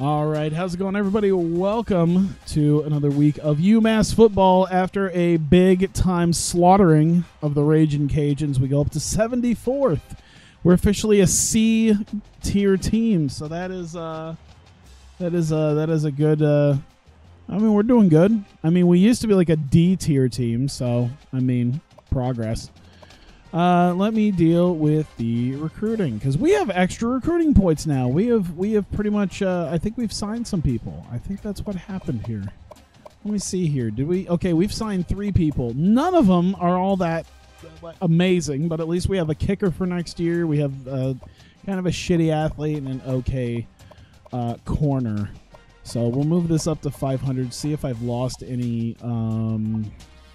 All right, how's it going, everybody? Welcome to another week of UMass football. After a big-time slaughtering of the Ragin' Cajuns, we go up to 74th. We're officially a C-tier team, so that is a good. I mean, we're doing good. I mean, we used to be like a D-tier team, so I mean, progress. Let me deal with the recruiting because we have extra recruiting points now. We have pretty much. I think we've signed some people. I think that's what happened here. Let me see here. Did we? Okay, we've signed 3 people. None of them are all that amazing, but at least we have a kicker for next year. We have kind of a shitty athlete and an okay corner. So we'll move this up to 500. See if I've lost any.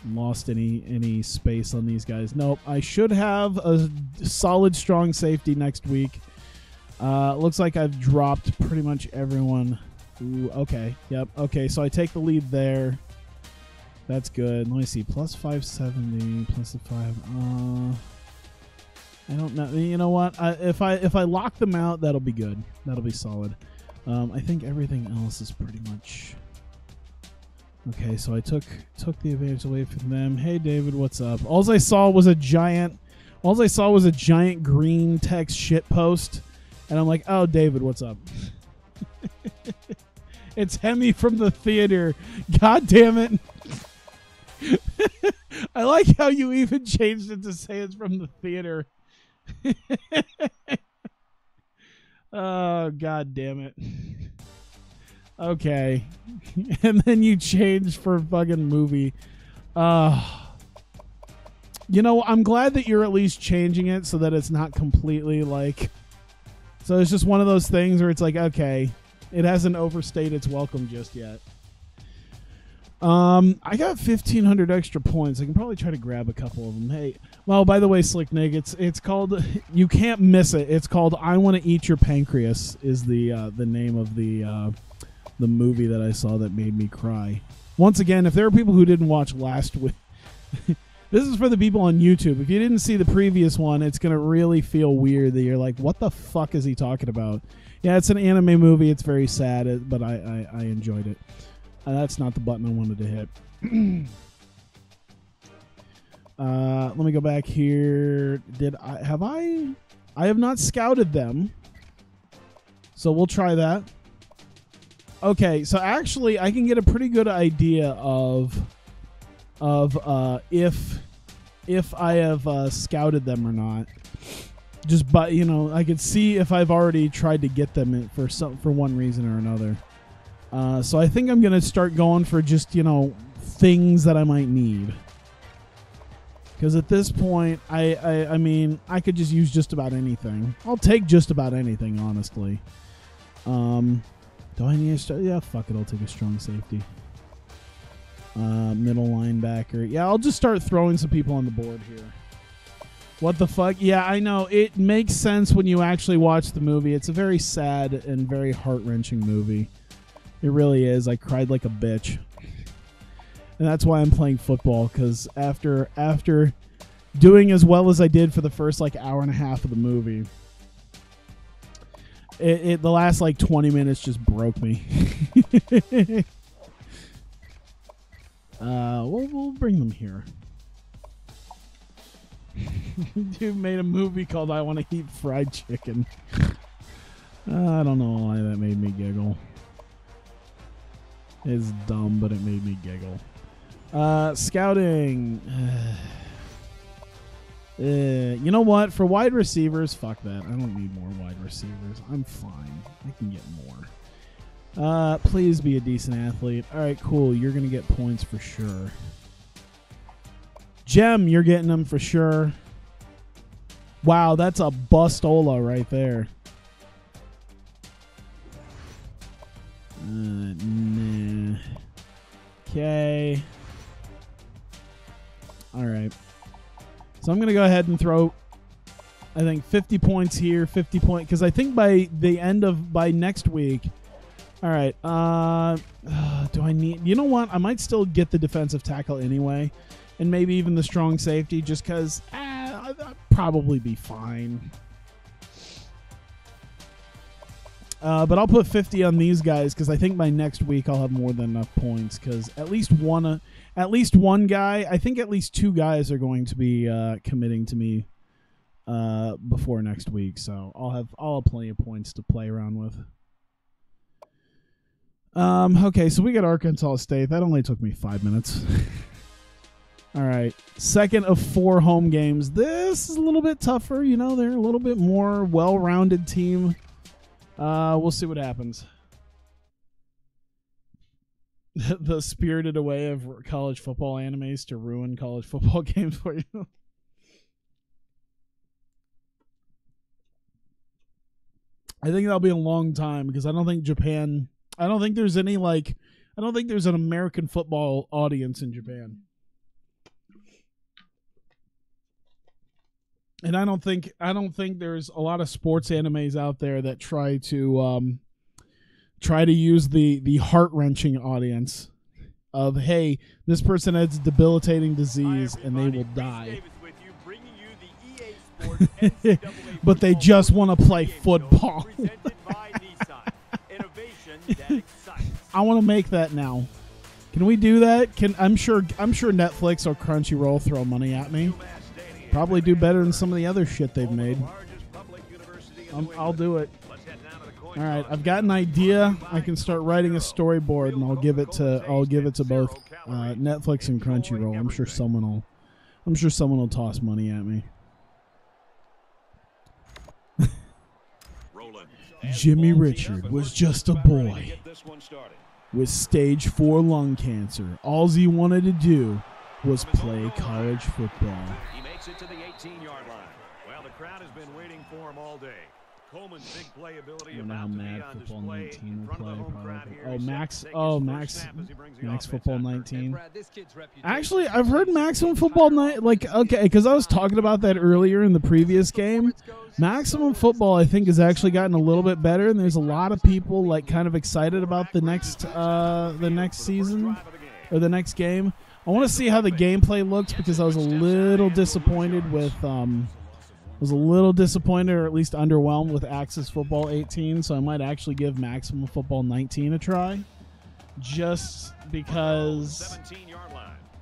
Any space on these guys. Nope. I should have a solid strong safety next week. Looks like I've dropped pretty much everyone. Ooh, okay. Yep. Okay, so I take the lead there. That's good. Let me see. Plus 570, plus the 5. I don't know. You know what? If I lock them out, that'll be good. That'll be solid. I think everything else is pretty much... Okay, so I took the advantage away from them. Hey, David, what's up? All I saw was a giant green text shit post, and I'm like, oh, David, what's up? It's Hemi from the theater. God damn it. I like how you even changed it to say it's from the theater. Oh, God damn it. Okay. And then you change for fucking movie. You know, I'm glad that you're at least changing it so that it's not completely like... So it's just one of those things where it's like, okay, it hasn't overstayed its welcome just yet. I got 1,500 extra points. I can probably try to grab a couple of them. Hey, well, by the way, Slick Nig, it's called... You can't miss it. It's called I Want to Eat Your Pancreas is the name of the movie that I saw that made me cry. Once again, if there are people who didn't watch last week, this is for the people on YouTube. If you didn't see the previous one, it's going to really feel weird that you're like, what the fuck is he talking about? Yeah, it's an anime movie. It's very sad, but I enjoyed it. That's not the button I wanted to hit. Let me go back here. I have not scouted them. So we'll try that. Okay, so actually I can get a pretty good idea of if I have scouted them or not. Just by, you know, I could see if I've already tried to get them in for one reason or another. So I think I'm going to start going for just, you know, things that I might need. Because at this point, I mean, I could just use just about anything. I'll take just about anything, honestly. Do I need a... Yeah, fuck it. I'll take a strong safety. Middle linebacker. Yeah, I'll just start throwing some people on the board here. What the fuck? Yeah, I know. It makes sense when you actually watch the movie. It's a very sad and very heart-wrenching movie. It really is. I cried like a bitch. And that's why I'm playing football, because after doing as well as I did for the first, like, hour and a half of the movie... The last like 20 minutes just broke me. We'll bring them here. Dude made a movie called I Want to Eat Fried Chicken. I don't know why that made me giggle. It's dumb, but it made me giggle. Scouting. You know what? For wide receivers, fuck that. I don't need more wide receivers. I'm fine. I can get more. Please be a decent athlete. All right, cool. You're going to get points for sure. Gem, you're getting them for sure. Wow, that's a bustola right there. Nah. Okay. All right. So I'm going to go ahead and throw, I think, 50 points here, 50 points, because I think by next week, all right, do I need, you know what? I might still get the defensive tackle anyway, and maybe even the strong safety, just because I'll probably be fine. But I'll put 50 on these guys because I think by next week I'll have more than enough points. Because at least one guy, I think at least 2 guys are going to be committing to me before next week. So I'll have plenty of points to play around with. Okay, so we got Arkansas State. That only took me 5 minutes. All right, second of 4 home games. This is a little bit tougher. You know, they're a little bit more well-rounded team. We'll see what happens. The spirited away of college football animes to ruin college football games for you. I think that'll be a long time because I don't think there's any I don't think there's an American football audience in Japan. And I don't think there's a lot of sports animes out there that try to use the heart-wrenching audience of, hey, this person has debilitating disease and they will die. But they just want to play football. I want to make that now. Can we do that? I'm sure Netflix or Crunchyroll throw money at me. Probably do better than some of the other shit they've made. I'll do it. All right, I've got an idea. I can start writing a storyboard, and I'll give it to both Netflix and Crunchyroll. I'm sure someone will toss money at me. Jimmy Richard was just a boy with stage 4 lung cancer. All he wanted to do was play college football. He makes it to the 18-yard line. Well, the crowd has been waiting for him all day. Coleman's big playability about to be on display in front of the home crowd here. Max Football 19. Actually, I've heard Maximum Football okay, because I was talking about that earlier in the previous game. Maximum Football, I think, has actually gotten a little bit better, and there's a lot of people kind of excited about the next season or the next game. I want to see how the gameplay looks because I was a little disappointed or at least underwhelmed with Axis Football 18, so I might actually give Maximum Football 19 a try. Just because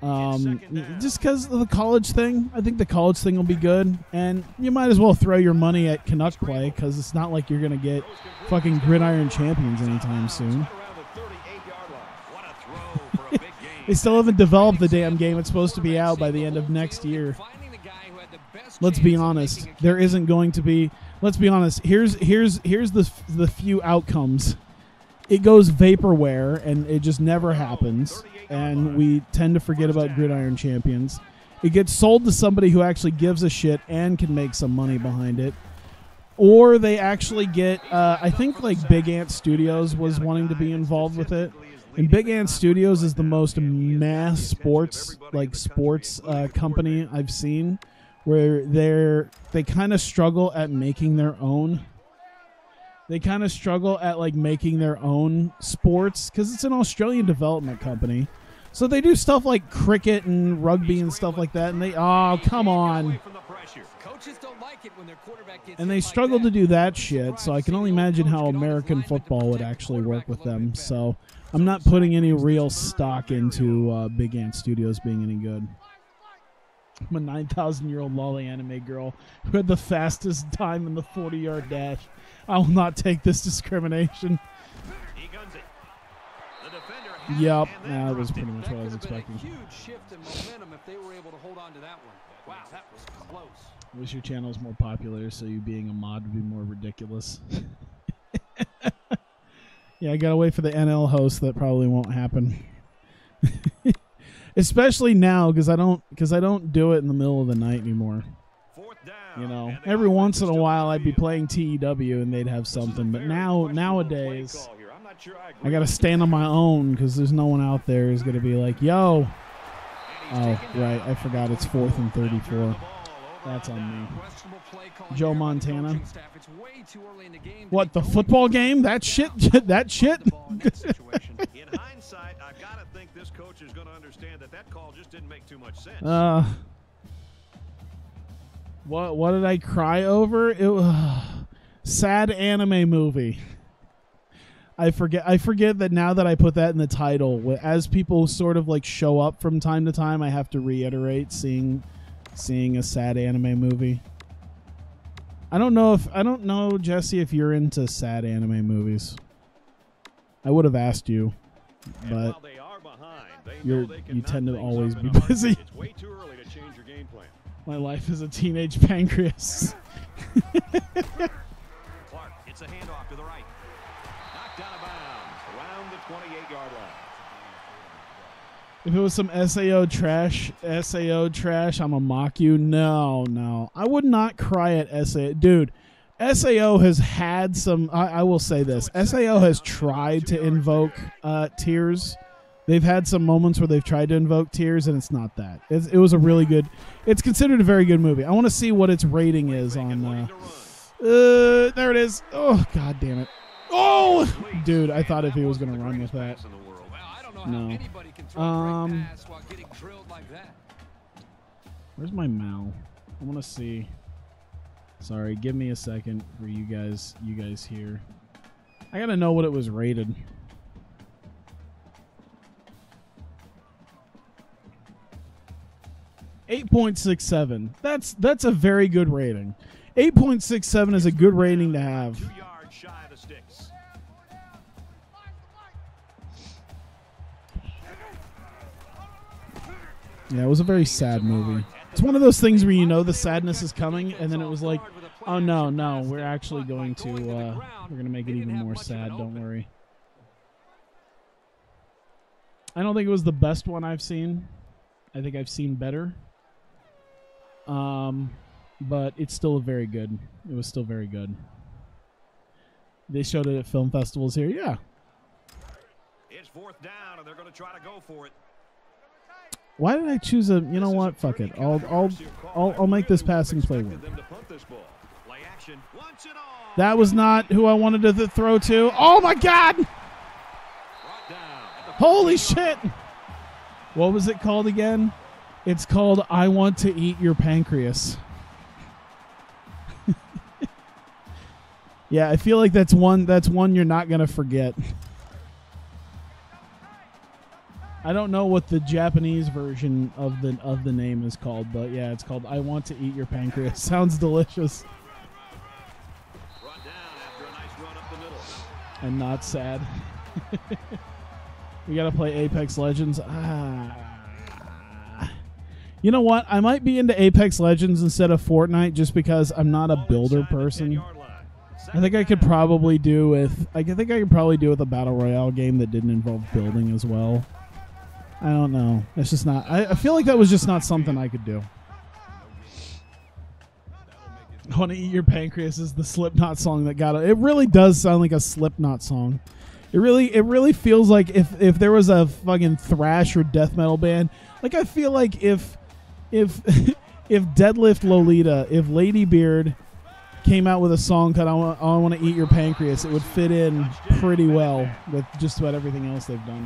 of the college thing. I think the college thing will be good, and you might as well throw your money at Canuck play because it's not like you're going to get fucking Gridiron Champions anytime soon. They still haven't developed the damn game. It's supposed to be out by the end of next year. Let's be honest. There isn't going to be. Let's be honest. Here's the few outcomes. It goes vaporware, and it just never happens. And we tend to forget about Gridiron Champions. It gets sold to somebody who actually gives a shit and can make some money behind it. Or they actually get. I think Big Ant Studios was wanting to be involved with it. And Big Ant Studios is the most mass sports company I've seen, where they kind of struggle at making their own. They kind of struggle at making their own sports because it's an Australian development company. So they do stuff like cricket and rugby and stuff like that, and come on. And they struggle to do that shit, so I can only imagine how American football would actually work with them. So I'm not putting any real stock into Big Ant Studios being any good. I'm a 9,000-year-old lolly anime girl who had the fastest time in the 40-yard dash. I will not take this discrimination. Yep, that was pretty much what I was expecting. Huge shift in momentum if they were able to hold on to that one. Wow, that was close. I wish your channel was more popular, so you being a mod would be more ridiculous. Yeah, I gotta wait for the NL host. That probably won't happen. Especially now, because I don't do it in the middle of the night anymore. You know, every once in a while I'd be playing TEW and they'd have something, but nowadays I gotta stand on my own because there's no one out there who's gonna be like, "Yo." Oh, right, I forgot it's 4th and 34. That's on me. Joe Montana. What, the football game? That shit? That shit? In hindsight, I've got to think this coach is going to understand that call just didn't make too much sense. What did I cry over? It was sad anime movie. I forget that now that I put that in the title, as people sort of like show up from time to time, I have to reiterate seeing a sad anime movie. I don't know, Jesse, if you're into sad anime movies. I would have asked you, but you tend to always be busy. It's way too early to change your game plan. My life is a teenage pancreas. Clark gets a handoff to the right. Knocked out of bounds around the 28-yard line. If it was some SAO trash, I'ma mock you. No. I would not cry at SAO. Dude, SAO has had some, I will say this. SAO has tried to invoke tears. They've had some moments where they've tried to invoke tears, and it's not that. It was a really good, it's considered a very good movie. I want to see what its rating is on, there it is. Oh, god damn it. Oh! Dude, I thought if he was going to run with that. No. Where's my Mal? I want to see. Sorry, give me a second for you guys here. I gotta know what it was rated. .67. That's a very good rating. 8.67 is a good rating to have. 2 yards shy of the sticks. Yeah, it was a very sad movie. It's one of those things where you know the sadness is coming, and then it was like, oh no, we're actually going to we're gonna make it even more sad. Don't worry. I don't think it was the best one I've seen. I think I've seen better. But it's still very good. It was still very good. They showed it at film festivals here. Yeah. It's fourth down, and they're going to try to go for it. Why did I choose a? You know what? Fuck it. I'll make this passing play work. That was not who I wanted to throw to. Oh my god! Holy shit! What was it called again? It's called I Want to Eat Your Pancreas. Yeah, I feel like that's one you're not gonna forget. I don't know what the Japanese version of the name is called, but yeah, it's called I Want to Eat Your Pancreas. Sounds delicious. Brought down after a nice run up the middle. And not sad. We gotta play Apex Legends. You know what? I might be into Apex Legends instead of Fortnite just because I'm not a builder person. I think I could probably do with a Battle Royale game that didn't involve building as well. I don't know. It's just not. I feel like that was just not something I could do. I Want to Eat Your Pancreas is the Slipknot song that got it. It really does sound like a Slipknot song. It really feels like if there was a fucking thrash or death metal band. Like I feel like if Deadlift Lolita, if Lady Beard came out with a song called I Want to Eat Your Pancreas, it would fit in pretty well with just about everything else they've done.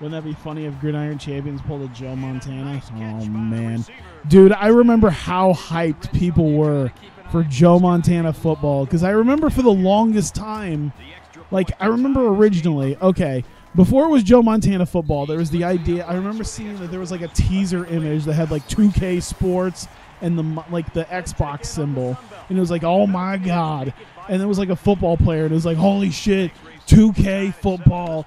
Wouldn't that be funny if Gridiron Champions pulled a Joe Montana? Oh, man. Dude, I remember how hyped people were for Joe Montana football. Because I remember for the longest time, like, I remember originally, okay, before it was Joe Montana football, there was the idea, I remember seeing that there was like a teaser image that had like 2K Sports and the Xbox symbol. And it was like, oh my God. And it was like a football player. And it was like, holy shit, 2K football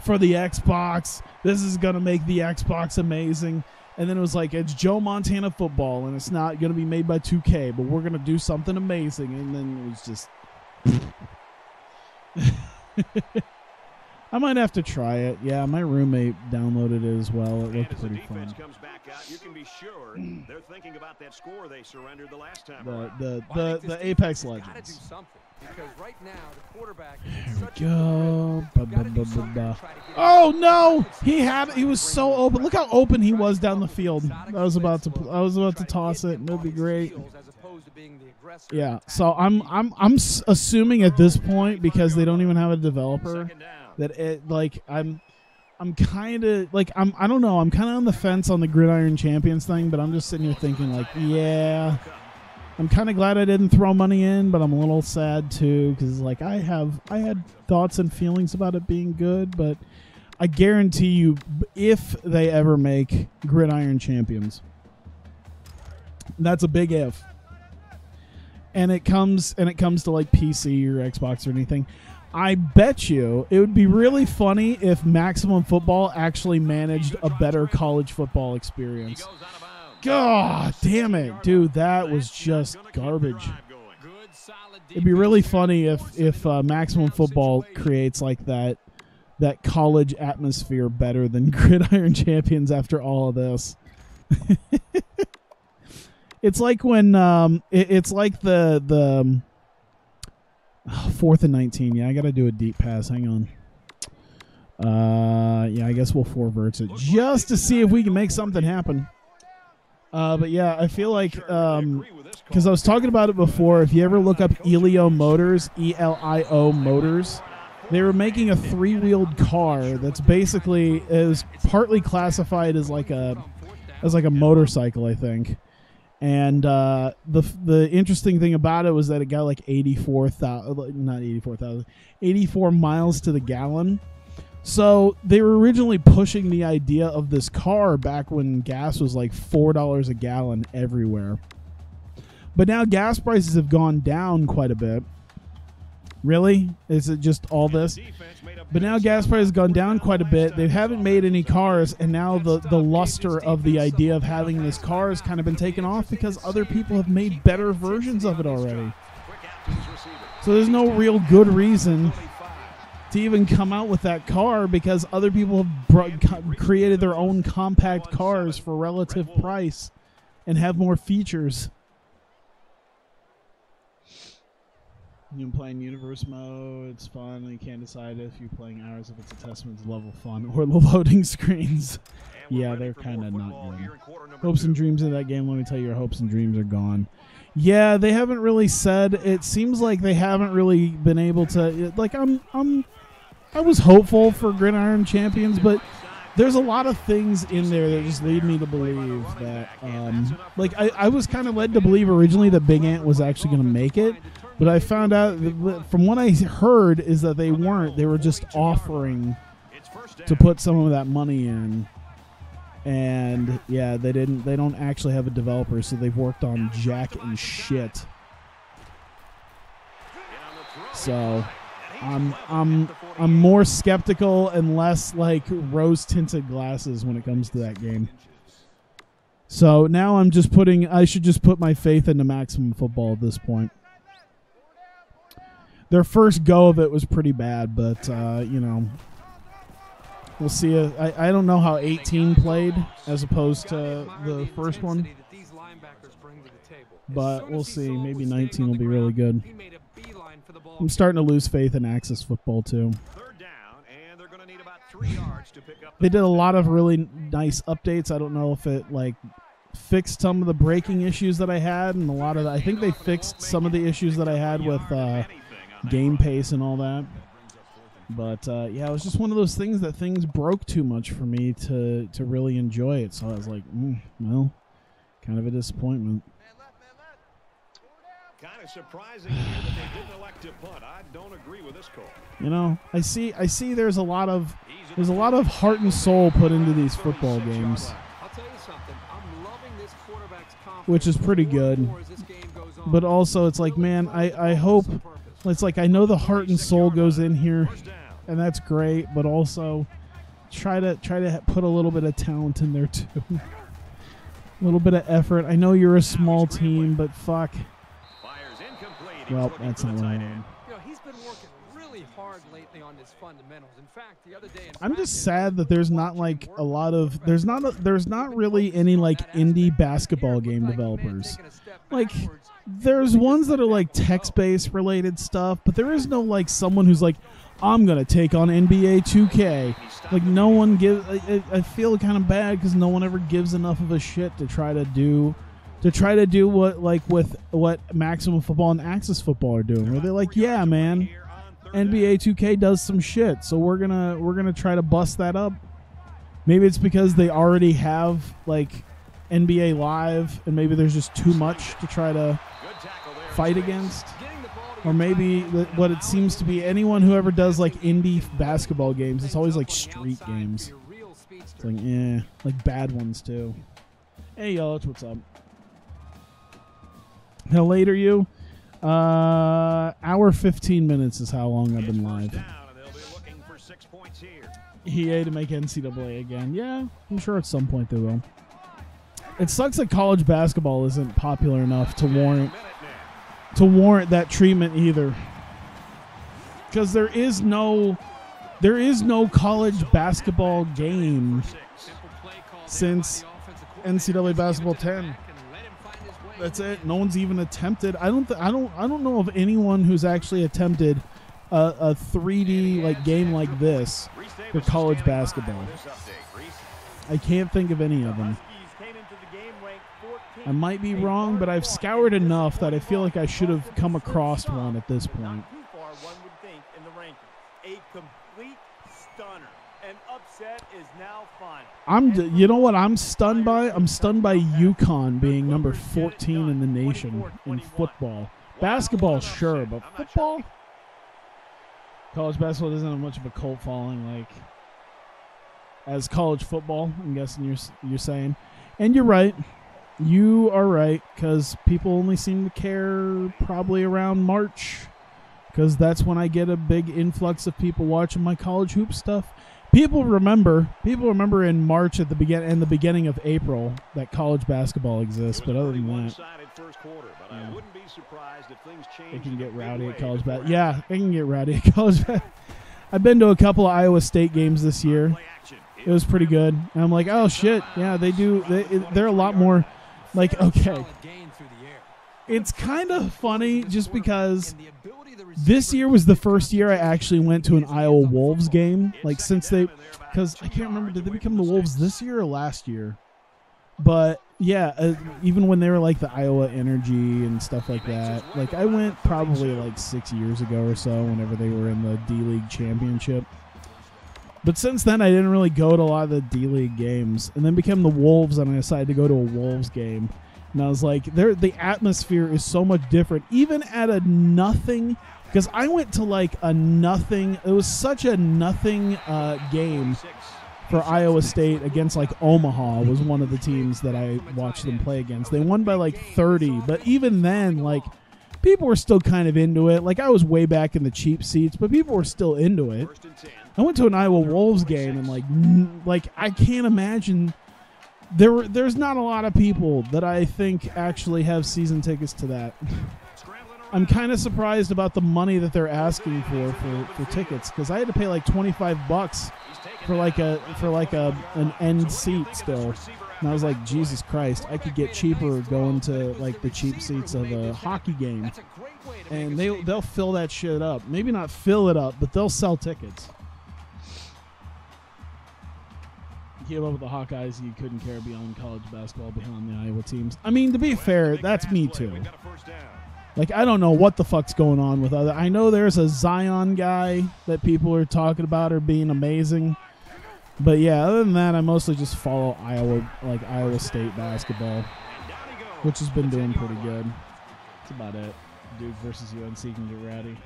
for the Xbox. This is going to make the Xbox amazing. And then it was like, it's Joe Montana football, and it's not going to be made by 2K, but we're going to do something amazing. And then it was just... I might have to try it. Yeah, my roommate downloaded it as well. It looked pretty fun. Comes back out, you can be sure they're thinking about that score they surrendered the last time. The Apex Legends. Because right now the quarterback There we go. Oh no! He was so open. Look how open he was down the field. I was about to toss it, and it'd be great. Yeah. So I'm assuming at this point, because they don't even have a developer, that it I'm kind of like I don't know. I'm kind of on the fence on the Gridiron Champions thing, but I'm just sitting here thinking like, yeah, I'm kind of glad I didn't throw money in, but I'm a little sad too because like I had thoughts and feelings about it being good, but I guarantee you, if they ever make Gridiron Champions, that's a big if, and it comes to like PC or Xbox or anything, I bet you it would be really funny if Maximum Football actually managed a better college football experience. God damn it, dude, that was just garbage. It'd be really funny if Maximum Football creates like that college atmosphere better than Gridiron Champions after all of this. It's like when it's like the 4th and 19. Yeah, I gotta do a deep pass. Hang on. Yeah, I guess we'll forwards it just to see if we can make something happen. But yeah, I feel like because I was talking about it before. If you ever look up Elio Motors, ELIO Motors, they were making a 3-wheeled car that's basically is partly classified as like a motorcycle, I think. And the interesting thing about it was that it got like 84 miles to the gallon. So they were originally pushing the idea of this car back when gas was like $4 a gallon everywhere. But now gas prices have gone down quite a bit. Really? Is it just all this? But now gas prices have gone down quite a bit. They haven't made any cars, and now the luster of the idea of having this car has kind of been taken off because other people have made better versions of it already. So there's no real good reason to even come out with that car because other people have created their own compact cars for relative price and have more features. You can play in universe mode. It's fun. You can't decide if you're playing hours if it's a testament to level fun or the loading screens. Yeah, they're kind of not good. Hopes and dreams in that game. Let me tell you, your hopes and dreams are gone. Yeah, they haven't really said. It seems like they haven't really been able to. Like I was hopeful for Gridiron Champions, but there's a lot of things in there that just lead me to believe that. Like I was kind of led to believe originally that Big Ant was actually going to make it. But I found out from what I heard is that they weren't. They were just offering to put some of that money in. And yeah, they didn't. They don't actually have a developer, so they've worked on jack and shit. So I'm more skeptical and less like rose-tinted glasses when it comes to that game. So now I should just put my faith into Maximum Football at this point. Their first go of it was pretty bad, but, you know, we'll see. I don't know how 18 played as opposed to the first one, but we'll see. Maybe 19 will be really good. I'm starting to lose faith in Axis Football, too. They did a lot of really nice updates. I don't know if it, like, fixed some of the breaking issues that I had, and I think they fixed some of the issues that I had with game pace and all that. But yeah, it was just one of those things that things broke too much for me to really enjoy it. So I was like, well, kind of a disappointment. Kind of surprising here that they didn't elect to punt. I don't agree with this call. You know, I see there's a lot of heart and soul put into these football games, I'll tell you something. I'm loving this quarterback's confidence, which is pretty good. But also it's like, man, I hope. It's like I know the heart and soul goes in here, and that's great. But also, try to put a little bit of talent in there too, a little bit of effort. I know you're a small team, but fuck. Well, that's not what I want. You know, he's been working really hard lately on his fundamentals. In fact, the other day, I'm just sad that there's not like a lot of there's not really any like indie basketball game developers. Like, there's ones that are like text-based related stuff, but there is no like someone who's like, I'm gonna take on NBA 2K. Like, no one gives. I feel kind of bad because no one ever gives enough of a shit to try to do what Maximum Football and Axis Football are doing. Where they're like, yeah, man, NBA 2K does some shit, so we're gonna try to bust that up. Maybe it's because they already have like NBA Live, and maybe there's just too much to try to fight against. Or maybe what it seems to be, anyone who ever does like indie basketball games, it's always like street games. It's like, like bad ones too. Hey, Yelich, what's up? How late are you? Hour 15 minutes is how long I've been live. EA to make NCAA again. Yeah, I'm sure at some point they will. It sucks that college basketball isn't popular enough to warrant that treatment either. Because there is no college basketball game since NCAA Basketball 10. That's it. No one's even attempted. I don't know of anyone who's actually attempted a 3D like game like this for college basketball. I can't think of any of them. I might be wrong, but I've scoured enough that I feel like I should have come across one at this point. You know what I'm stunned by? I'm stunned by UConn being number 14 in the nation in football. Basketball, sure, but football? College basketball doesn't have much of a cult following like as college football, I'm guessing you're saying. And you're right. You are right, because people only seem to care probably around March, because that's when I get a big influx of people watching my college hoop stuff. People remember in March at the beginning of April that college basketball exists, but other than that, it can get rowdy at college basketball. Yeah, it can get rowdy at college basketball. I've been to a couple of Iowa State games this year. It was pretty good. And I'm like, oh shit, yeah, they're a lot more like, okay. It's kind of funny just because this year was the first year I actually went to an Iowa Wolves game. Like because I can't remember, did they become the Wolves this year or last year? But yeah, even when they were like the Iowa Energy and stuff like that, like I went probably like 6 years ago or so whenever they were in the D-League championship. But since then, I didn't really go to a lot of the D-League games. And then became the Wolves, and I decided to go to a Wolves game. And I was like, the atmosphere is so much different. Even at a nothing, because I went to like a nothing, it was such a nothing game for Iowa State against like Omaha was one of the teams that I watched them play against. They won by like 30, but even then, like, people were still kind of into it. Like, I was way back in the cheap seats, but people were still into it. I went to an Iowa Wolves game, and like I can't imagine there's not a lot of people that I think actually have season tickets to that. I'm kind of surprised about the money that they're asking for tickets, because I had to pay like $25 for an end seat still. And I was like, Jesus Christ, I could get cheaper going to like the cheap seats of a hockey game. And they'll fill that shit up. Maybe not fill it up, but they'll sell tickets. You came up with the Hawkeyes, you couldn't care beyond college basketball behind the Iowa teams. I mean, to be fair, that's me too. Like, I don't know what the fuck's going on with other. I know there's a Zion guy that people are talking about or being amazing. But yeah, other than that, I mostly just follow Iowa State basketball, which has been doing pretty good. That's about it. Duke versus UNC can get rowdy.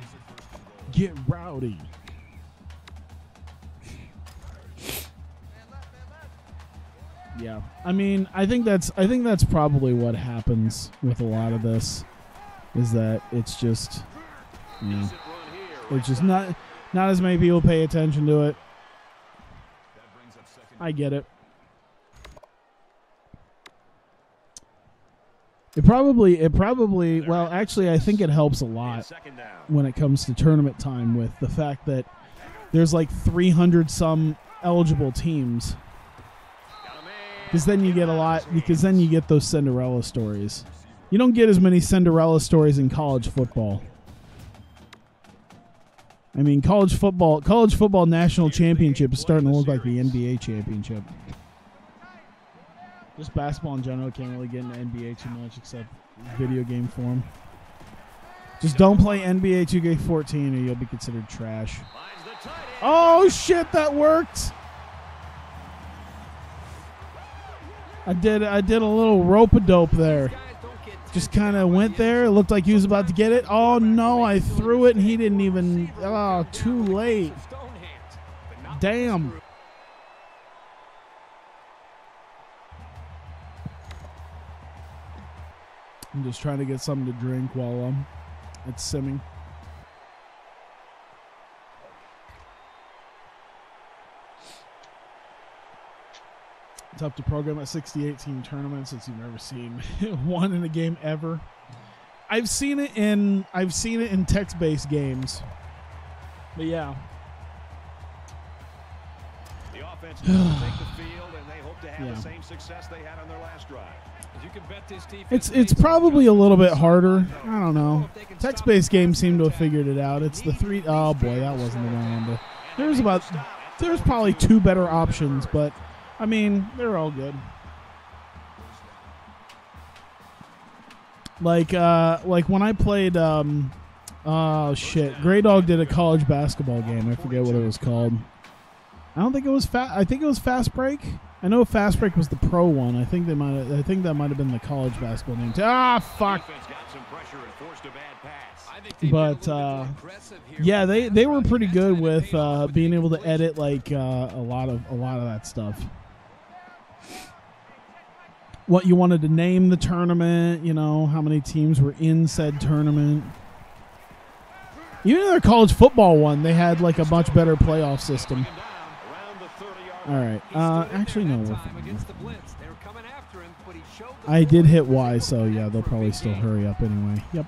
Get rowdy. Yeah, I mean, I think that's probably what happens with a lot of this, is that it's just, it's just not as many people pay attention to it. I get it. It probably, well, actually, I think it helps a lot when it comes to tournament time with the fact that there's like 300 some eligible teams. Because then you get those Cinderella stories. You don't get as many Cinderella stories in college football. I mean, college football national championship is starting to look like the NBA championship. Just basketball in general can't really get into NBA too much except video game form. Just don't play NBA 2K14 or you'll be considered trash. Oh shit, that worked! I did a little rope-a-dope there. Just kind of went there. It looked like he was about to get it. Oh, no, I threw it, and he didn't even. Oh, too late. Damn. I'm just trying to get something to drink while it's simming. Tough to program a 68-team tournament since you've never seen one in a game ever. I've seen it in text-based games, but yeah. The offense doesn't take the field, and they hope to have the same success they had on their last drive. You can bet this defense It's probably a little bit harder. I don't know. Text-based games seem to have figured it out. It's the three. Oh boy, that wasn't the one. There's probably two better options, but. I mean, they're all good. Like when I played, oh shit, Grey Dog did a college basketball game. I forget what it was called. I don't think it was I think it was Fast Break. I know Fast Break was the pro one. I think that might have been the college basketball name too. Ah, fuck. But yeah, they were pretty good with being able to edit like a lot of that stuff. What you wanted to name the tournament, you know, how many teams were in said tournament. Even in their college football one, they had like a much better playoff system. All right. Actually, no. We're fine. I did hit Y, so yeah, they'll probably still hurry up anyway. Yep.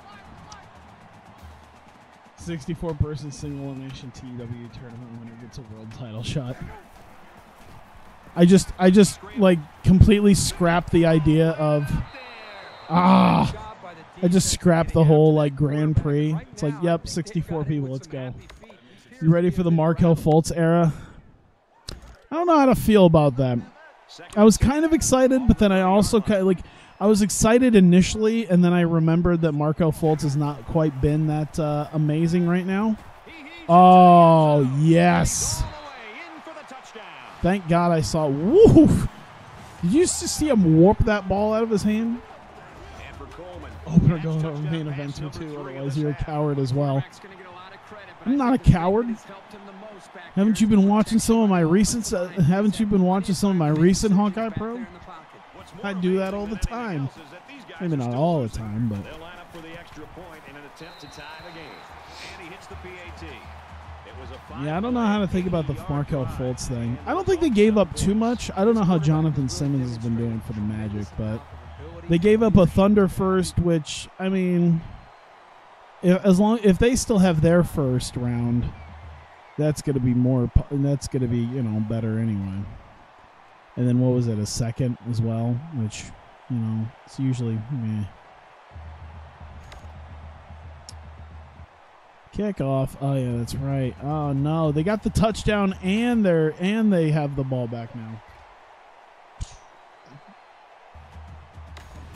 64-person single elimination TW tournament winner gets a world title shot. I just like completely scrapped the idea of I just scrapped the whole like Grand Prix. It's like, yep, 64 people, let's go. You ready for the Markelle Fultz era? I don't know how to feel about that. I was kind of excited, but then I also I was excited initially, and then I remembered that Markelle Fultz has not quite been that amazing right now. Oh, yes. Thank God I saw. Woo! Did you just see him warp that ball out of his hand? Open or go to main event too, otherwise you're a coward as well. I'm not a coward. Haven't you been watching some of my recent? Haven't you been watching some of my recent Honkai Pro? I do that all the time. Maybe not all the time, but. They'll line up for the extra point in an attempt to tie the game. And he hits the PAT. Yeah, I don't know how to think about the Markelle Fultz thing. I don't think they gave up too much. I don't know how Jonathan Simmons has been doing for the Magic, but they gave up a Thunder first, which, I mean, if they still have their first round, that's going to be you know, better anyway. And then what was it, a second as well, which, you know, it's usually meh. Kickoff. Oh yeah, that's right. Oh no, they got the touchdown and they have the ball back now.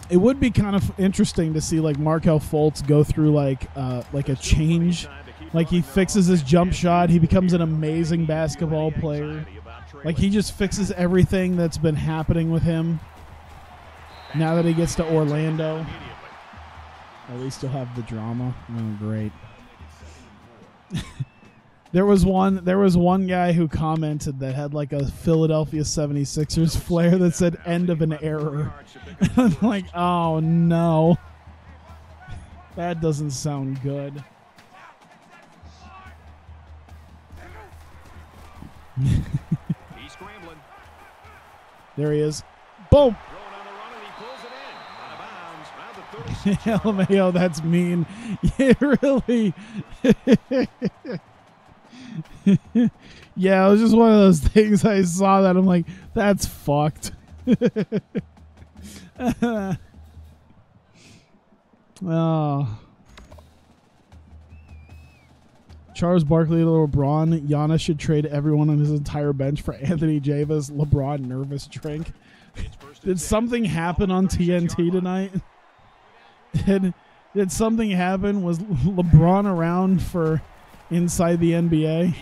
It would be kind of interesting to see like Markelle Fultz go through like a change, like he fixes his jump shot, he becomes an amazing basketball player. Like he just fixes everything that's been happening with him. Now that he gets to Orlando, at least he'll have the drama. Oh, great. There was one guy who commented that had like a Philadelphia 76ers flare that said end of an era. I'm like, oh no. That doesn't sound good. He's scrambling. There he is. Boom. LMAO, that's mean. Yeah, really. Yeah, it was just one of those things. I saw that. I'm like, that's fucked. Oh. Charles Barkley to LeBron. Giannis should trade everyone on his entire bench for Anthony Davis. LeBron nervous drink. Did something happen on TNT tonight? Did something happen? Was LeBron around for inside the NBA?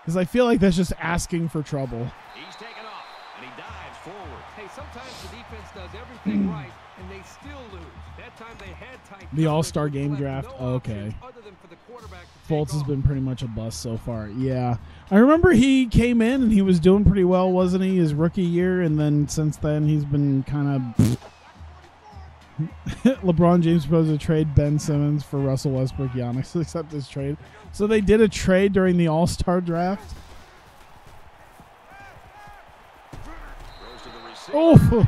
Because I feel like that's just asking for trouble. He's taken off, and he dives forward. Hey, sometimes the defense does everything right, and they still lose. The All-Star Game draft. Okay. Fultz has been pretty much a bust so far. Yeah. I remember he came in and he was doing pretty well, wasn't he, his rookie year? And then since then he's been kind of... LeBron James proposed to trade Ben Simmons for Russell Westbrook. Giannis accept his trade. So they did a trade during the All-Star draft. Oh! Morgan was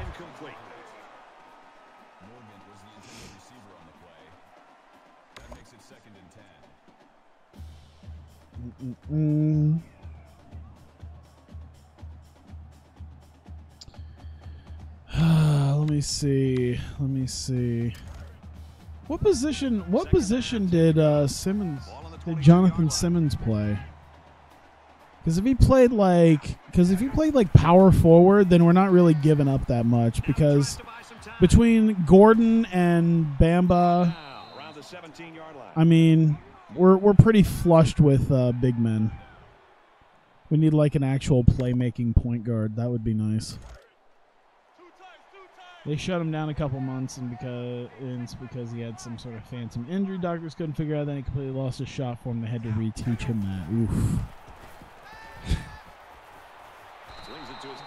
the intended receiver on the play. That makes it 2nd and 10. Let me see. What position did Jonathan Simmons play? Because if he played like power forward, then we're not really giving up that much. Because between Gordon and Bamba, I mean, we're pretty flushed with big men. We need like an actual playmaking point guard. That would be nice. They shut him down a couple months because he had some sort of phantom injury. Doctors couldn't figure out. Then he completely lost his shot form. They had to reteach him that. Oof.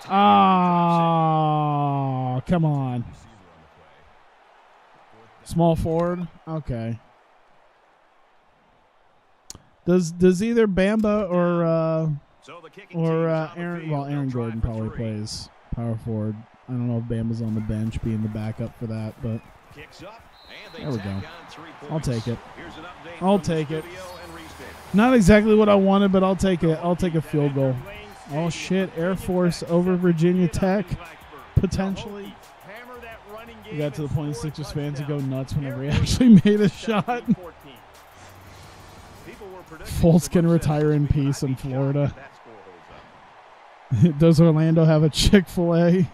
Oh, come on. Small forward? Okay. Does either Bamba or Aaron Gordon probably plays power forward. I don't know if Bama's on the bench being the backup for that, but there we go. I'll take it. Not exactly what I wanted, but I'll take it. I'll take a field goal. Oh, shit. Air Force over Virginia Tech, potentially. We got to the point Sixers fans would go nuts whenever he actually made a shot. Fultz can retire in peace in Florida. Does Orlando have a Chick-fil-A?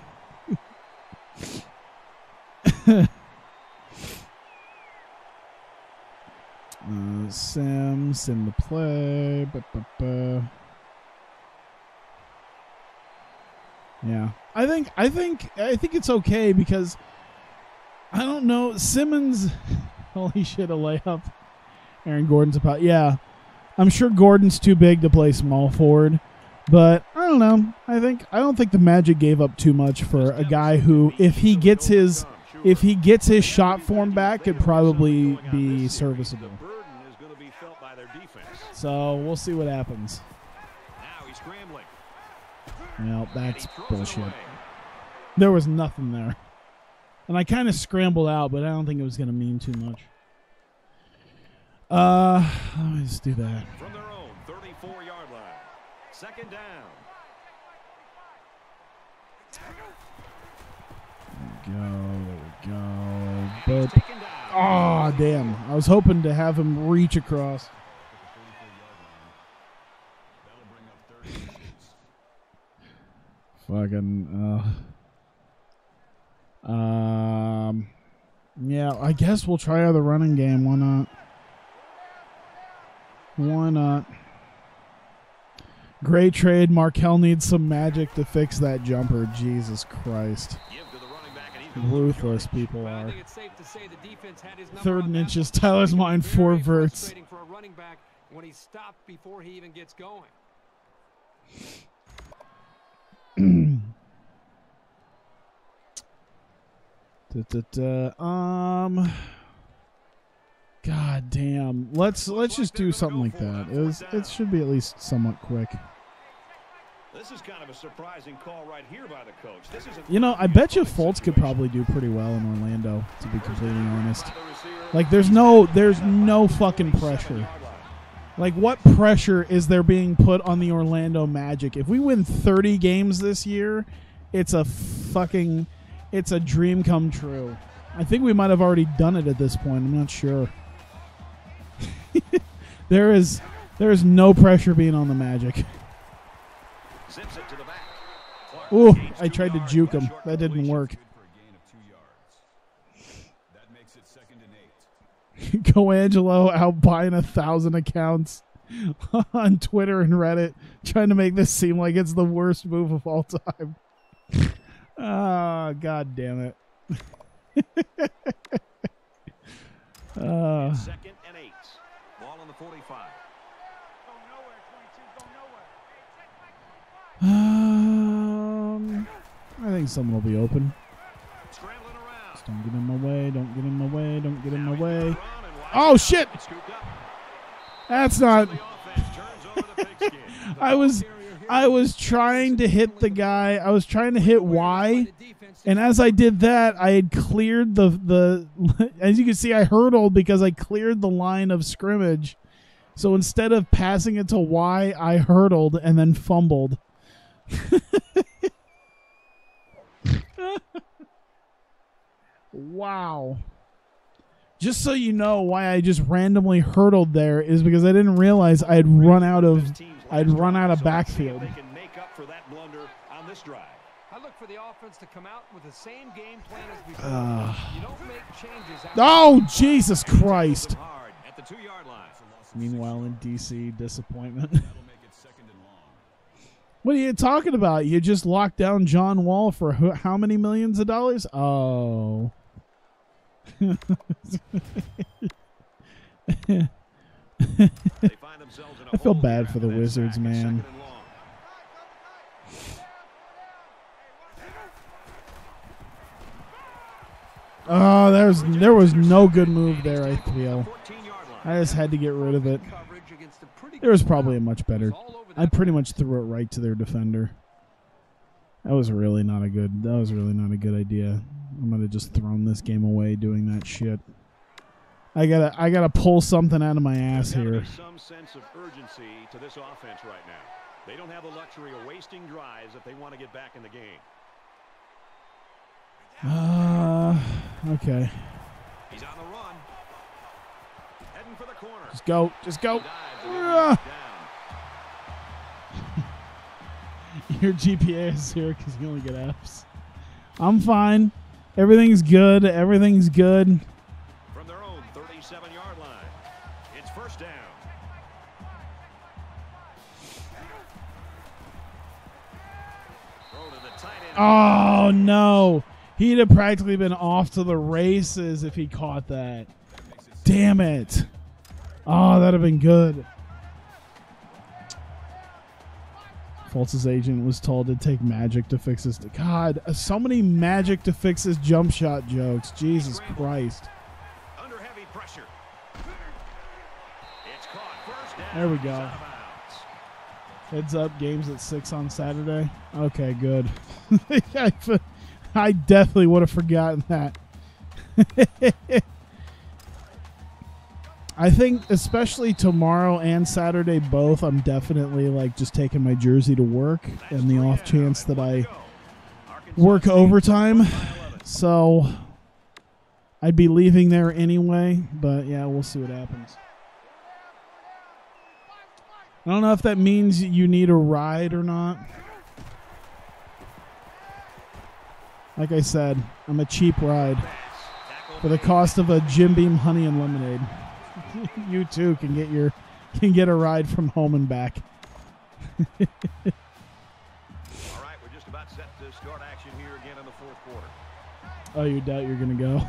Sim to play. Yeah, I think it's okay because I don't know Simmons. Holy shit, a layup. Aaron Gordon's about. Yeah, I'm sure Gordon's too big to play small forward. But I don't know. I don't think the Magic gave up too much for a guy who, if he gets his shot form back, could probably be serviceable. So we'll see what happens. Well, that's bullshit. There was nothing there, and I kind of scrambled out, but I don't think it was going to mean too much. Let me just do that. From their own 34-yard line. 2nd down. There we go. But, oh, damn. I was hoping to have him reach across. Fucking, yeah, I guess we'll try out the running game. Why not? Why not? Great trade. Markelle needs some magic to fix that jumper. Jesus Christ. Ruthless people are. 3rd and inches. Tyler's mind 4 verts. When he stopped before he even gets going. God damn. Let's just do something like that. It should be at least somewhat quick. This is kind of a surprising call right here by the coach. You know, I bet you Fultz could probably do pretty well in Orlando, to be completely honest. Like, there's no fucking pressure. Like, what pressure is there being put on the Orlando Magic? If we win 30 games this year, it's a dream come true. I think we might have already done it at this point. I'm not sure. There is no pressure being on the Magic. Ooh, I tried to juke him. That didn't work. Coangelo out buying 1,000 accounts on Twitter and Reddit, trying to make this seem like it's the worst move of all time. Ah, God damn it. Second and 8. Ball on the 45. I think someone will be open. Scrambling around. Just don't get in my way. Don't get in my way. Don't get in my way. Run and Oh, shit. scooped up. That's not. The offense turns over the pigskin. I was trying to hit the guy. I was trying to hit Y, and as I did that, I had cleared the. As you can see, I hurdled because I cleared the line of scrimmage. So instead of passing it to Y, I hurdled and then fumbled. Wow. Just so you know why I just randomly hurdled there is because I didn't realize I'd run out of backfield. They can make up for that blunder on this drive. I look for the offense to come out with the same game plan as before. You don't make changes. Oh, Jesus Christ. Hard at the 2-yard line. Meanwhile, in DC, disappointment. That'll make it second and long. What are you talking about? You just locked down John Wall for how many millions of dollars? Oh. They find themselves in a I feel hole bad here for the after that Wizards, sack. man. Second and long. Oh, there was no good move there, I feel. 14-yard line. I just had to get rid of it. Coverage against a pretty There was good probably a crowd. much better. All over I that pretty much threw it right to their defender. That was really not a good idea. I'm gonna just thrown this game away doing that shit. I gotta pull something out of my ass There's gotta here. be some sense of urgency to this offense right now. They don't have the luxury of wasting drives if they want to get back in the game. Okay. He's on the run. Heading for the corner. Just go. Just go. Dives and Ah. down. Your GPA is 0 because you only get Fs. I'm fine. Everything's good. Everything's good. From their own 37-yard line. It's first down. Throw to the tight end. Oh, no. He'd have practically been off to the races if he caught that. Damn it. Oh, that'd have been good. Fultz's agent was told to take magic to fix his... God, so many magic to fix his jump shot jokes. Jesus Christ. Under heavy pressure. It's caught first down. There we He's go. out of bounds. Heads up, games at 6 on Saturday. Okay, good. I definitely would have forgotten that. I think especially tomorrow and Saturday both, I'm definitely like just taking my jersey to work and the off chance that I work overtime. So I'd be leaving there anyway, but yeah, we'll see what happens. I don't know if that means you need a ride or not. Like I said, I'm a cheap ride for the cost of a Jim Beam honey and lemonade. You too can get a ride from home and back. All right, we're just about set to start action here again in the fourth quarter. Oh, you doubt you're gonna go?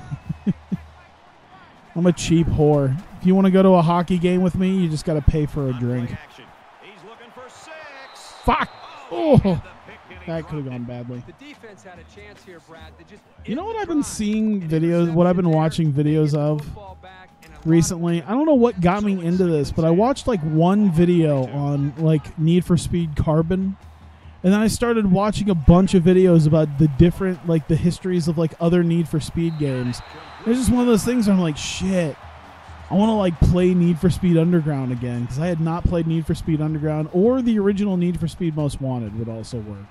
I'm a cheap whore. If you want to go to a hockey game with me, you just got to pay for a drink. Action. He's looking for 6. Fuck! Oh, Oh, that could have gone badly. The defense had a chance here, Brad. They just You know what didn't I've been try. seeing An videos, what I've been interception watching there. They videos get the of football back and a lot of recently. I don't know what got me into this, but I watched like one video on like Need for Speed Carbon, and then I started watching a bunch of videos about the different like the histories of like other Need for Speed games. It's just one of those things where I'm like, shit, I want to like play Need for Speed Underground again because I had not played Need for Speed Underground, or the original Need for Speed Most Wanted would also work.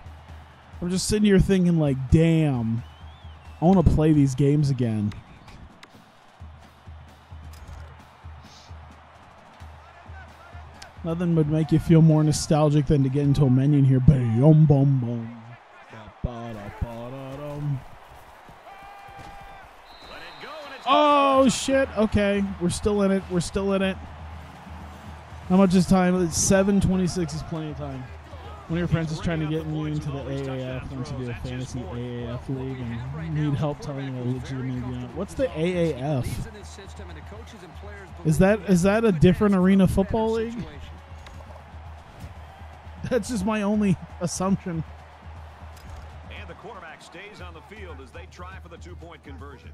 I'm just sitting here thinking like, damn, I want to play these games again. Nothing would make you feel more nostalgic than to get into a menu and hear boom, boom, boom. Ba-da-ba-da-dum. Let it go, and it's Oh, shit. Okay. We're still in it. We're still in it. How much is time? 7:26 is plenty of time. One of your friends is trying to get you into the AAF, wants to do a fantasy AAF league, and need help telling you legitimately doing it. What's the AAF? Is that a different arena football league? That's just my only assumption. And the quarterback stays on the field as they try for the 2-point conversion.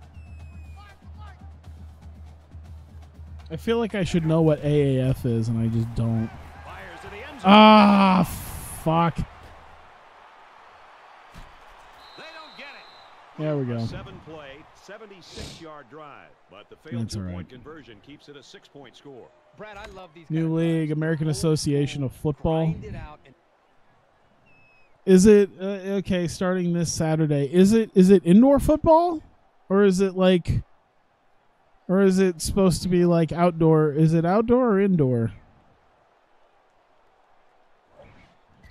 I feel like I should know what AAF is, and I just don't. Fires to the end zone. Ah, fuck. They don't get it. There we go. 7-play, 76-yard drive, but the failed That's all 2-point right. conversion keeps it a 6-point score. Brad, I love these New kind of league, guys. American Old Association of school, Football. grind it out and Is it okay? Starting this Saturday, is it indoor football, or is it like, or is it supposed to be like outdoor? Is it outdoor or indoor?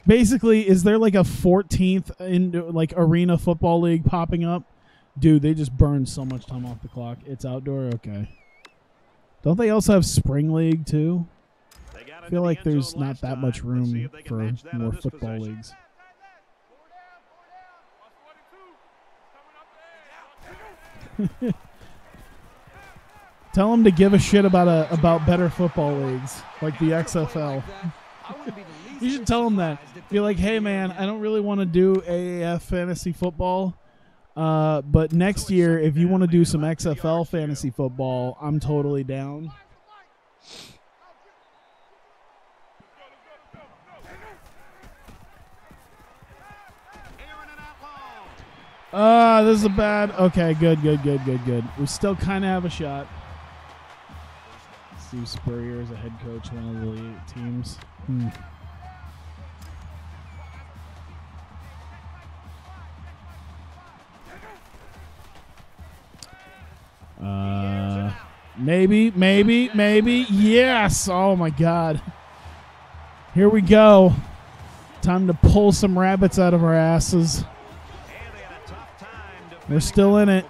Basically, is there like a 14th like arena football league popping up? Dude, they just burn so much time off the clock. It's outdoor, okay. Don't they also have spring league too? They got I feel into like the end there's zone not last that time. much Let's see room if they can for match that on more this football possession. leagues. Tell them to give a shit about better football leagues like the XFL. You should tell them that. Be like, hey man, I don't really want to do AAF fantasy football, but next year if you want to do some XFL fantasy football, I'm totally down. This is a bad. Okay, good. We still kind of have a shot. Steve Spurrier is a head coach of one of the elite teams. Maybe. Yes. Oh my God. Here we go. Time to pull some rabbits out of our asses. We're still in it.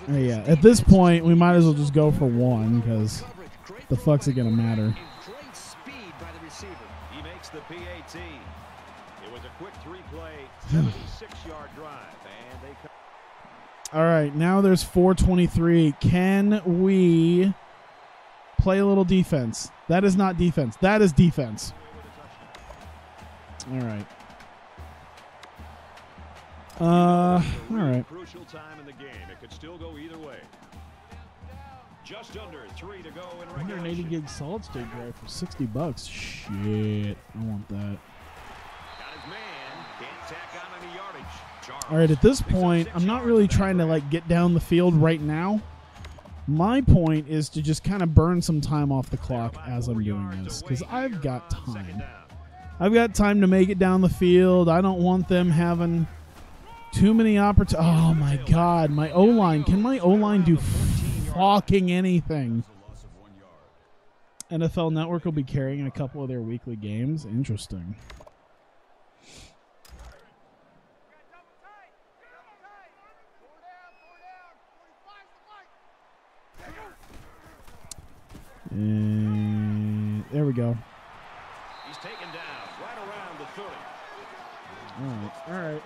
Yeah, at this point, we might as well just go for one because the fuck's it gonna matter? He makes the PAT. It was a quick 3-play, 76-yard drive, and they come. All right, now there's 4:23. Can we play a little defense? That is not defense. That is defense. All right. All right. Crucial time in the game. It could still go either way. Just under 3 to go in 180 regulation. gig solid state drive for $60. Shit, I want that. Got his man. Can't tack on any yardage. Charles All right, at this picks up point, 6 I'm not yards really with that trying to grab. like get down the field right now. My point is to just kind of burn some time off the clock About as 4 I'm doing yards this away because I've here got on second time. down. I've got time to make it down the field. I don't want them having too many opportunities. Oh my God, my O-line. Can my O-line do fucking anything? NFL Network will be carrying a couple of their weekly games. Interesting. And there we go. He's taken down right around the 30. All right.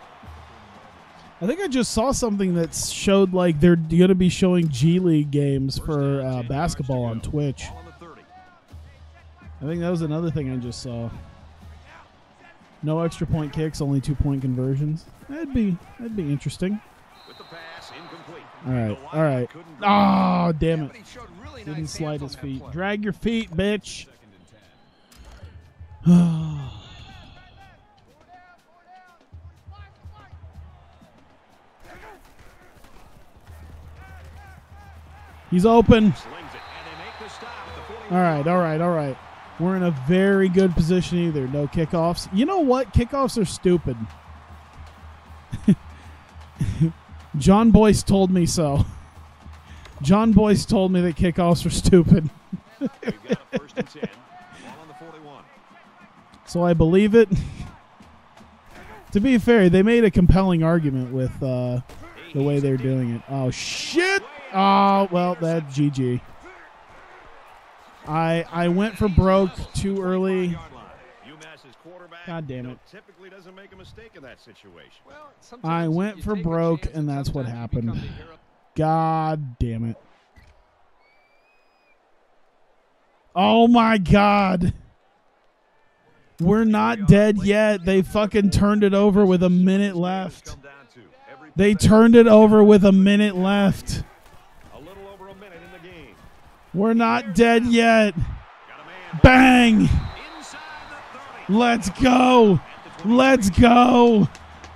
I think I just saw something that showed like they're going to be showing G League games for basketball on Twitch. Ball on the 30. I think that was another thing I just saw. No extra point kicks, only 2-point conversions. That'd be interesting. With the pass incomplete. All right, The all right. couldn't Oh, damn it! But he showed really Didn't nice slide hands on his that feet. play. Drag your feet, bitch. He's open. slings it, and they make the stop at the 41. All right. We're in a very good position either. No kickoffs. You know what? Kickoffs are stupid. John Boyce told me so. John Boyce told me that kickoffs are stupid. We've got a 1st and 10. Ball on the 41. So I believe it. To be fair, they made a compelling argument with the way they're doing it. Oh, shit. Oh, well, that's GG. I went for broke too early. UMass's quarterback, God damn it. typically doesn't make a mistake in that situation. Well, I sometimes went you for take a broke, chance and that's what sometimes you become happened. the hero. God damn it. Oh my God. We're not dead yet. They fucking turned it over with a minute left. They turned it over with a minute left. A little over a minute in the game. We're not dead yet. Bang. Inside the 30. Let's go. Let's go.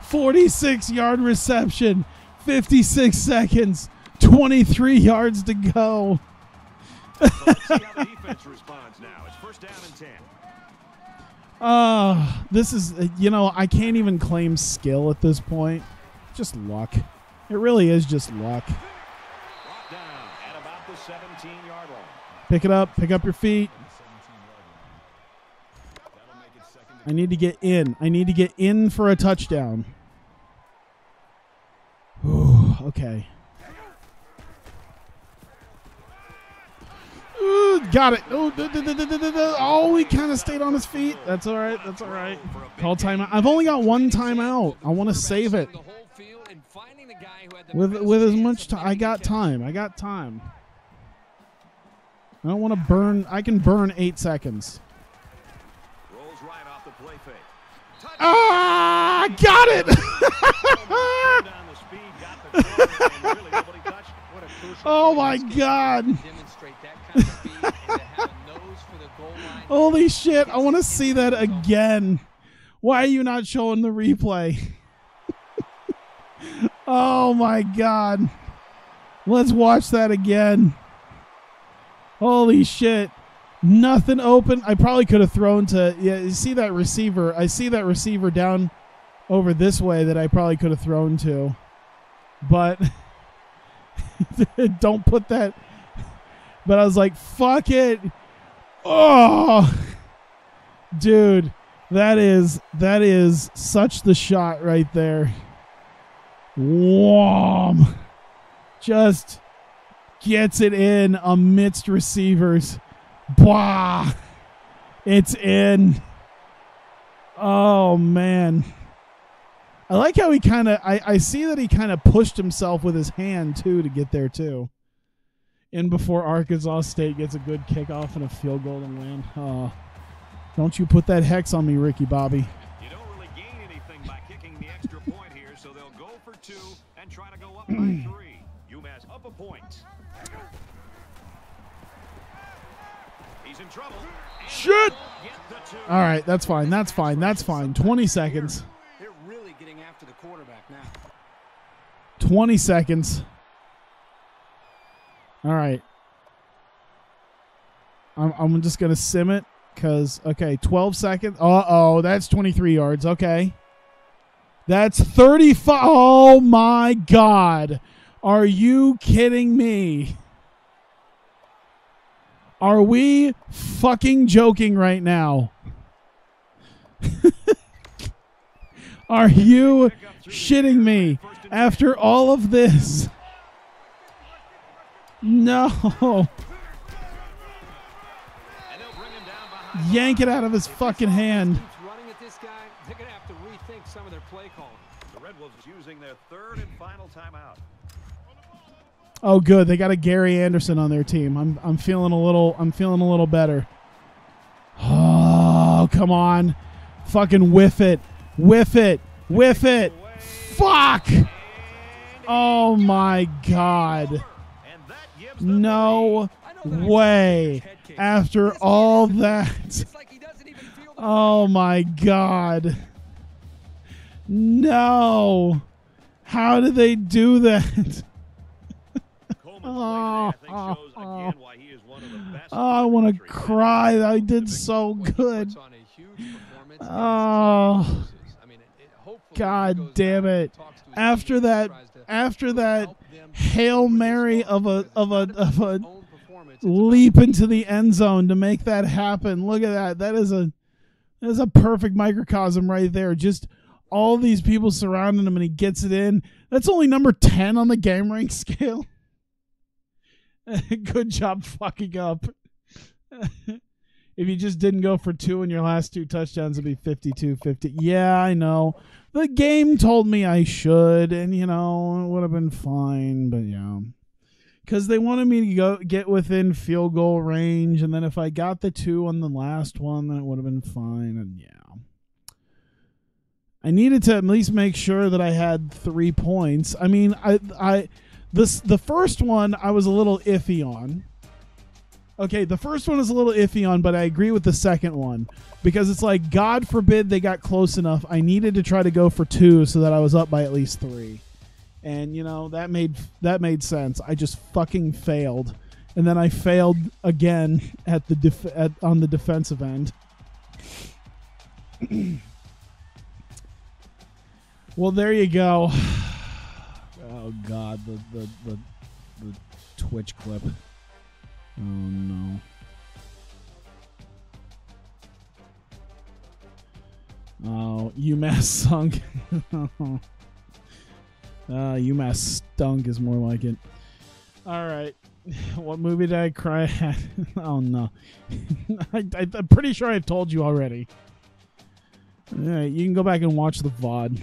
46-yard reception. 56 seconds. 23 yards to go. So let's see how the defense responds now. It's first down and 10. This is, I can't even claim skill at this point. Just luck. It really is just luck. Brought down at about the 17-yard line. Pick it up. Pick up your feet. I need to get in. I need to get in for a touchdown. Ooh, okay. Ooh, got it. Oh, he kind of stayed on his feet. That's all right. That's all right. Call timeout. I've only got one timeout. I want to save it. With as much time. I got time. I got time. I don't want to burn. I can burn 8 seconds. Rolls right off the play fake. Ah, got it. Down the speed, got the corner, and really nobody touched it. What a crucial Oh play. my God. Demonstrate that kind of speed and to have a nose for the goal line. Holy shit. I want to see that again. Why are you not showing the replay? Oh my God. Let's watch that again. Holy shit. Nothing open. I probably could have thrown to, you see that receiver. I see that receiver down over this way that I probably could have thrown to. But don't put that. But I was like, fuck it. Oh, dude, that is such the shot right there. Wham! Just gets it in amidst receivers. Bah! It's in. Oh man. I like how he kind of I see that he kind of pushed himself with his hand too to get there too. In before Arkansas State gets a good kickoff and a field goal and land. Oh. Don't you put that hex on me, Ricky Bobby. You don't really gain anything by kicking the extra point here, so they'll go for 2 and try to go up by 3. UMass up a point. He's in trouble. Shit! Get the 2. All right, that's fine. That's fine. That's fine. 20 seconds. They're really getting after the quarterback now. 20 seconds. All right. I'm just going to sim it because, okay, 12 seconds. Uh-oh, that's 23 yards. Okay. That's 35. Oh, my God. Are you kidding me? Are we fucking joking right now? Are you shitting me after all of this? No. And they'll bring him down behind. Yank it out of his fucking hand. Keeps running at this guy. They're going to have to rethink some of their play calling. The Red Wolves using their 3rd and final timeout. Oh, good. They got a Gary Anderson on their team. I'm feeling a little better. Oh, come on. Fucking whiff it. Whiff it. Whiff it. Fuck. Oh my God. And that gives them No way. After all that. It's like he doesn't even feel the Oh my God. No. How did they do that? Coleman's play today, I think, shows again why he is one of the best. Oh, I want to in the country. cry. I did so good. puts on a huge performance. Oh. I mean, hopefully he God goes damn back and it. talks to his After team and that tries to after that help them Hail with this Mary ball, of a because of a it's not of about a his own performance, it's leap into the end zone to make that happen. Look at that. That is a perfect microcosm right there. Just all these people surrounding him and he gets it in. That's only number 10 on the game rank scale. Good job fucking up. If you just didn't go for 2 and your last 2 touchdowns, it'd be 52-50. Yeah, I know. The game told me I should, and, it would have been fine, but yeah. Because they wanted me to get within field goal range, and then if I got the 2 on the last one, then it would have been fine, and yeah. I needed to at least make sure that I had 3 points. I mean, the first one I was a little iffy on. Okay, the first one is a little iffy on, but I agree with the second one. Because it's like, God forbid they got close enough. I needed to try to go for 2 so that I was up by at least 3. And, that made sense. I just fucking failed. And then I failed again at on the defensive end. Well, there you go. Oh, God, the Twitch clip. Oh, no. Oh, UMass sunk. UMass stunk is more like it. All right. What movie did I cry at? Oh, no. I'm pretty sure I've told you already. All right, you can go back and watch the VOD.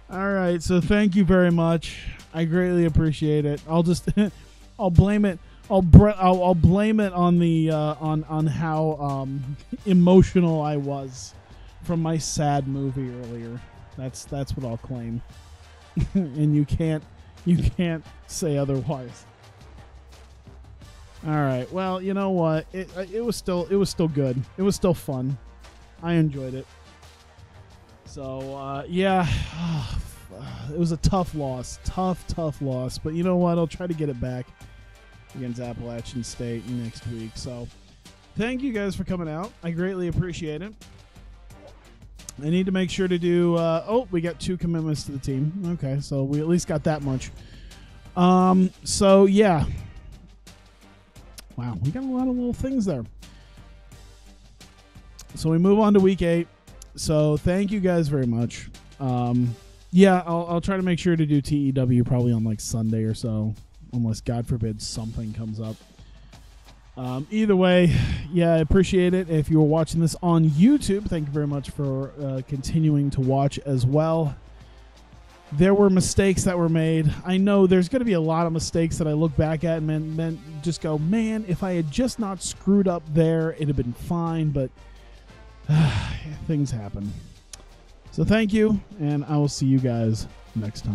All right, so thank you very much. I greatly appreciate it. I'll just, I'll blame it. I'll blame it on the on how emotional I was from my sad movie earlier. That's what I'll claim, and you can't say otherwise. All right, well, you know what? It was still good. It was still fun. I enjoyed it. So, yeah, it was a tough loss. Tough loss. But you know what? I'll try to get it back against Appalachian State next week. So, thank you guys for coming out. I greatly appreciate it. I need to make sure to do... we got 2 commitments to the team. Okay, so we at least got that much. So, yeah. Wow, we got a lot of little things there. So we move on to week 8. So thank you guys very much. Yeah, I'll try to make sure to do TEW probably on like Sunday or so, unless God forbid something comes up. Either way, yeah, I appreciate it. If you were watching this on YouTube, thank you very much for continuing to watch as well. There were mistakes that were made. I know there's going to be a lot of mistakes that I look back at and just go, man, if I had just not screwed up there, it'd have been fine, but things happen. So thank you, and I will see you guys next time.